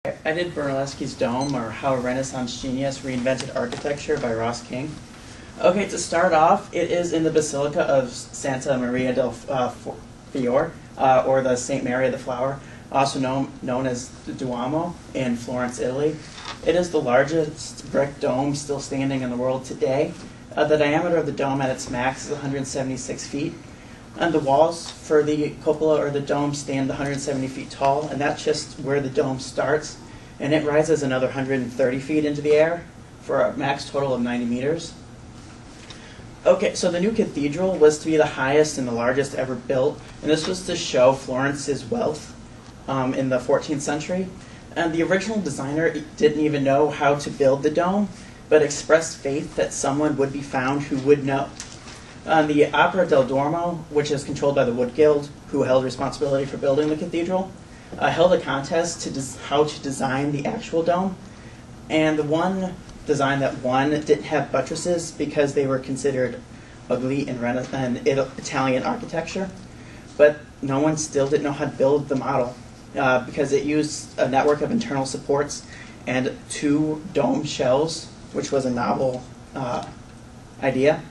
I did Brunelleschi's Dome, or How a Renaissance Genius Reinvented Architecture by Ross King. Okay, to start off, it is in the Basilica of Santa Maria del Fiore, or the St. Mary of the Flower, also known as the Duomo in Florence, Italy. It is the largest brick dome still standing in the world today. The diameter of the dome at its max is 176 feet. And the walls for the cupola or the dome stand 170 feet tall, and that's just where the dome starts. And it rises another 130 feet into the air for a max total of 90 meters. Okay, so the new cathedral was to be the highest and the largest ever built, and this was to show Florence's wealth in the 14th century. And the original designer didn't even know how to build the dome, but expressed faith that someone would be found who would know. The Opera del Duomo, which is controlled by the Wood Guild, who held responsibility for building the cathedral, held a contest to how to design the actual dome. And the one design that won didn't have buttresses because they were considered ugly in Italian architecture. But no one still didn't know how to build the model because it used a network of internal supports and 2 dome shells, which was a novel idea.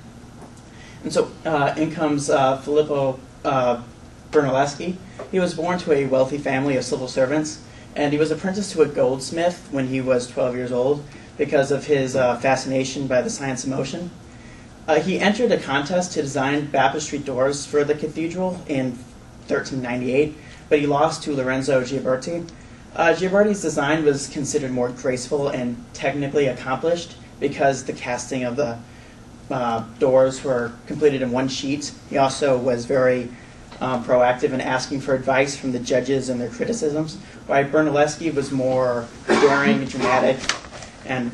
And so in comes Filippo Brunelleschi. He was born to a wealthy family of civil servants, and he was apprenticed to a goldsmith when he was 12 years old because of his fascination by the science of motion. He entered a contest to design baptistry doors for the cathedral in 1398, but he lost to Lorenzo Ghiberti. Ghiberti's design was considered more graceful and technically accomplished because the casting of the doors were completed in one sheet. He also was very proactive in asking for advice from the judges and their criticisms, while Brunelleschi was more daring, dramatic, and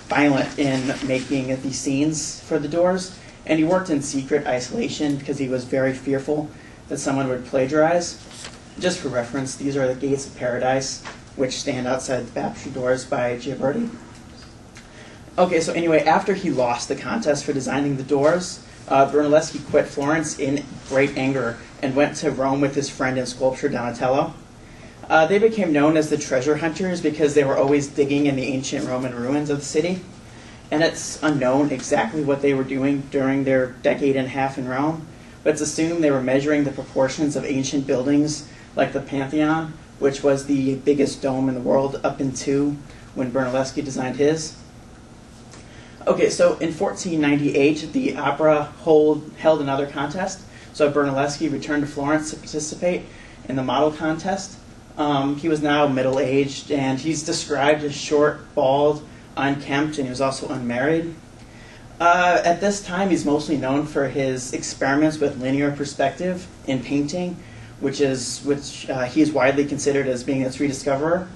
violent in making the scenes for the doors. And he worked in secret isolation because he was very fearful that someone would plagiarize. Just for reference, these are the gates of paradise, which stand outside the baptistry doors by Ghiberti. Okay, so anyway, after he lost the contest for designing the doors, Brunelleschi quit Florence in great anger and went to Rome with his friend and sculptor Donatello. They became known as the treasure hunters because they were always digging in the ancient Roman ruins of the city. And it's unknown exactly what they were doing during their decade and a half in Rome, but it's assumed they were measuring the proportions of ancient buildings like the Pantheon, which was the biggest dome in the world up into when Brunelleschi designed his. Okay, so in 1498, the opera held another contest. So Brunelleschi returned to Florence to participate in the model contest. He was now middle-aged, and he's described as short, bald, unkempt, and he was also unmarried. At this time, he's mostly known for his experiments with linear perspective in painting, which he is widely considered as being its rediscoverer.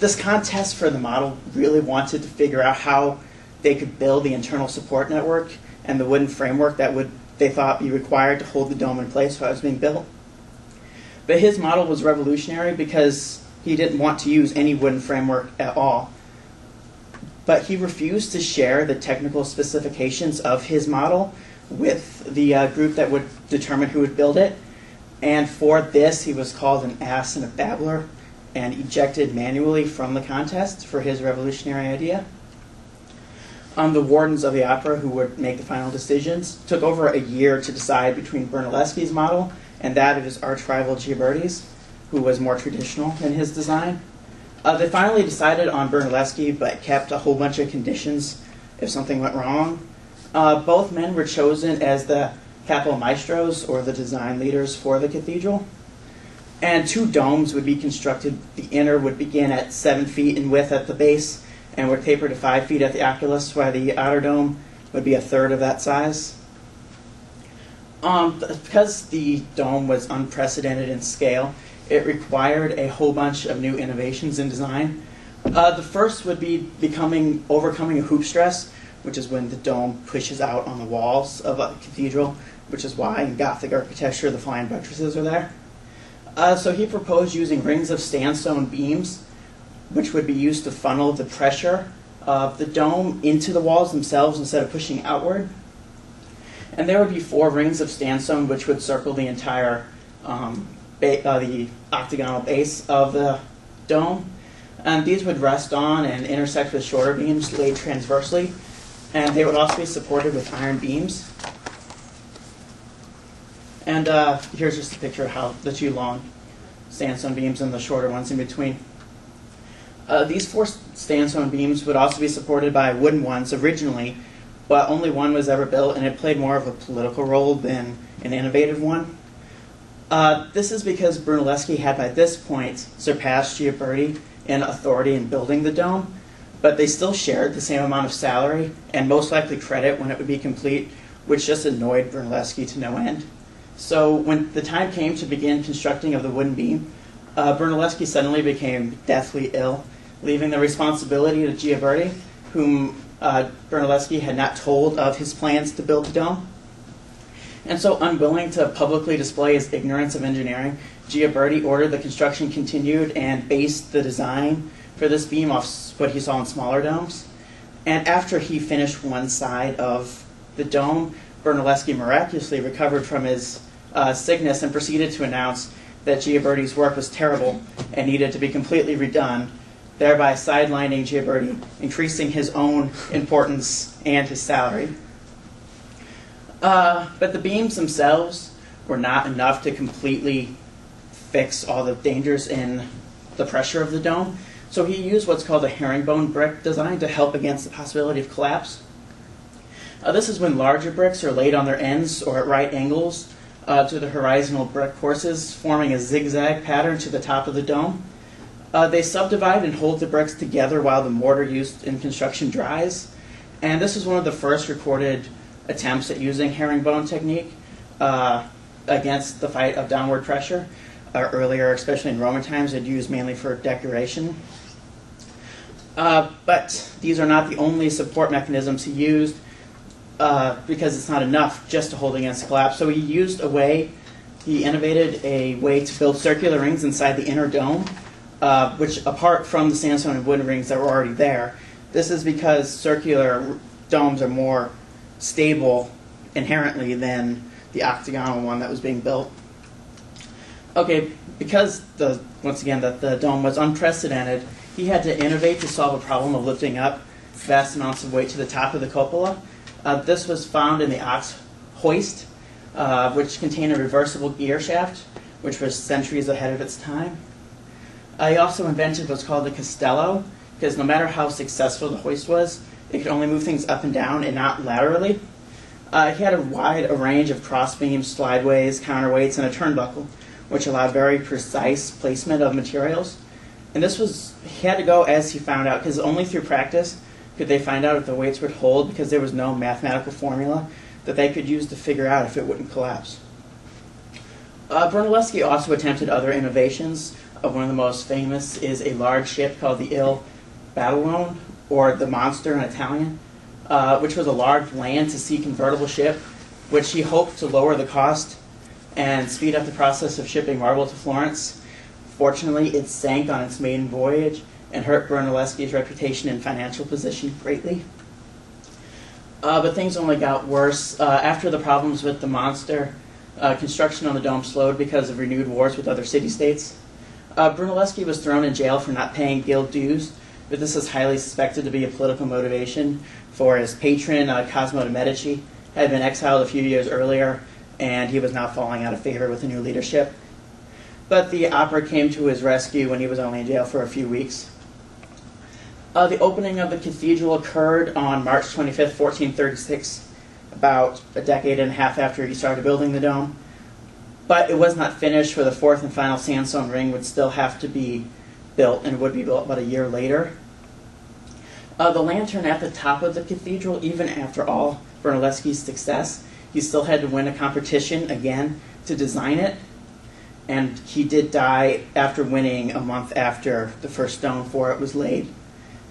This contest for the model really wanted to figure out how they could build the internal support network and the wooden framework that they thought be required to hold the dome in place while it was being built. But his model was revolutionary because he didn't want to use any wooden framework at all. But he refused to share the technical specifications of his model with the group that would determine who would build it. And for this, he was called an ass and a babbler and ejected manually from the contest for his revolutionary idea. The wardens of the opera, who would make the final decisions, took over a year to decide between Brunelleschi's model and that of his arch-rival Ghiberti's, who was more traditional in his design. They finally decided on Brunelleschi, but kept a whole bunch of conditions if something went wrong. Both men were chosen as the Capellmaestros, or the design leaders for the cathedral. And 2 domes would be constructed. The inner would begin at 7 feet in width at the base and would taper to 5 feet at the oculus, while the outer dome would be a third of that size. Because the dome was unprecedented in scale, it required a whole bunch of new innovations in design. The first would be overcoming a hoop stress, which is when the dome pushes out on the walls of a cathedral, which is why in Gothic architecture the flying buttresses are there. So he proposed using rings of sandstone beams, which would be used to funnel the pressure of the dome into the walls themselves instead of pushing outward. And there would be 4 rings of sandstone which would circle the entire the octagonal base of the dome. And these would rest on and intersect with shorter beams laid transversely, and they would also be supported with iron beams. And here's just a picture of how the two long sandstone beams and the shorter ones in between. These four sandstone beams would also be supported by wooden ones originally, but only one was ever built, and it played more of a political role than an innovative one. This is because Brunelleschi had by this point surpassed Gioberti in authority in building the dome, but they still shared the same amount of salary and most likely credit when it would be complete, which just annoyed Brunelleschi to no end. So when the time came to begin constructing of the wooden beam, Brunelleschi suddenly became deathly ill, leaving the responsibility to Gioberti, whom Brunelleschi had not told of his plans to build the dome. And so, unwilling to publicly display his ignorance of engineering, Gioberti ordered the construction continued and based the design for this beam off what he saw in smaller domes. And after he finished one side of the dome, Brunelleschi miraculously recovered from his sickness and proceeded to announce that Gioberti's work was terrible and needed to be completely redone, thereby sidelining Gioberti, increasing his own importance and his salary. But the beams themselves were not enough to completely fix all the dangers in the pressure of the dome, so he used what's called a herringbone brick design to help against the possibility of collapse. This is when larger bricks are laid on their ends or at right angles to the horizontal brick courses, forming a zigzag pattern to the top of the dome. They subdivide and hold the bricks together while the mortar used in construction dries, and this is one of the first recorded attempts at using herringbone technique against the fight of downward pressure. Earlier, especially in Roman times, they'd used mainly for decoration. But these are not the only support mechanisms he used, because it's not enough just to hold against collapse. So he innovated a way to build circular rings inside the inner dome, which apart from the sandstone and wooden rings that were already there. This is because circular domes are more stable inherently than the octagonal one that was being built. Okay, because once again that the dome was unprecedented, he had to innovate to solve a problem of lifting up vast amounts of weight to the top of the cupola. This was found in the ox hoist, which contained a reversible gear shaft, which was centuries ahead of its time. He also invented what's called the castello, because no matter how successful the hoist was, it could only move things up and down and not laterally. He had a wide range of crossbeams, slideways, counterweights, and a turnbuckle, which allowed very precise placement of materials. And he had to go as he found out, because only through practice could they find out if the weights would hold, because there was no mathematical formula that they could use to figure out if it wouldn't collapse. Brunelleschi also attempted other innovations. One of the most famous is a large ship called the Il Battleone, or the Monster in Italian, which was a large land-to-sea convertible ship, which he hoped to lower the cost and speed up the process of shipping marble to Florence. Fortunately, it sank on its maiden voyage and hurt Brunelleschi's reputation and financial position greatly. But things only got worse. After the problems with the Monster, construction on the dome slowed because of renewed wars with other city-states. Brunelleschi was thrown in jail for not paying guild dues, but this is highly suspected to be a political motivation, for his patron, Cosimo de' Medici, had been exiled a few years earlier, and he was now falling out of favor with the new leadership. But the opera came to his rescue when he was only in jail for a few weeks. The opening of the cathedral occurred on March 25th, 1436, about a decade and a half after he started building the dome. But it was not finished, for the fourth and final sandstone ring would still have to be built, and would be built about a year later. The lantern at the top of the cathedral, even after all Brunelleschi's success, he still had to win a competition again to design it, and he did die after winning a month after the first stone for it was laid.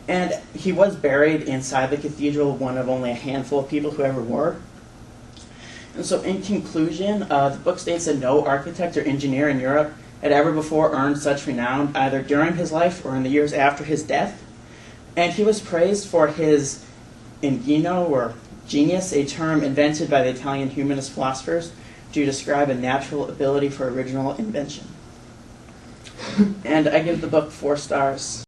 And he was buried inside the cathedral, one of only a handful of people who ever were. And so in conclusion, the book states that no architect or engineer in Europe had ever before earned such renown, either during his life or in the years after his death. And he was praised for his ingegno, or genius, a term invented by the Italian humanist philosophers to describe a natural ability for original invention. And I give the book 4 stars.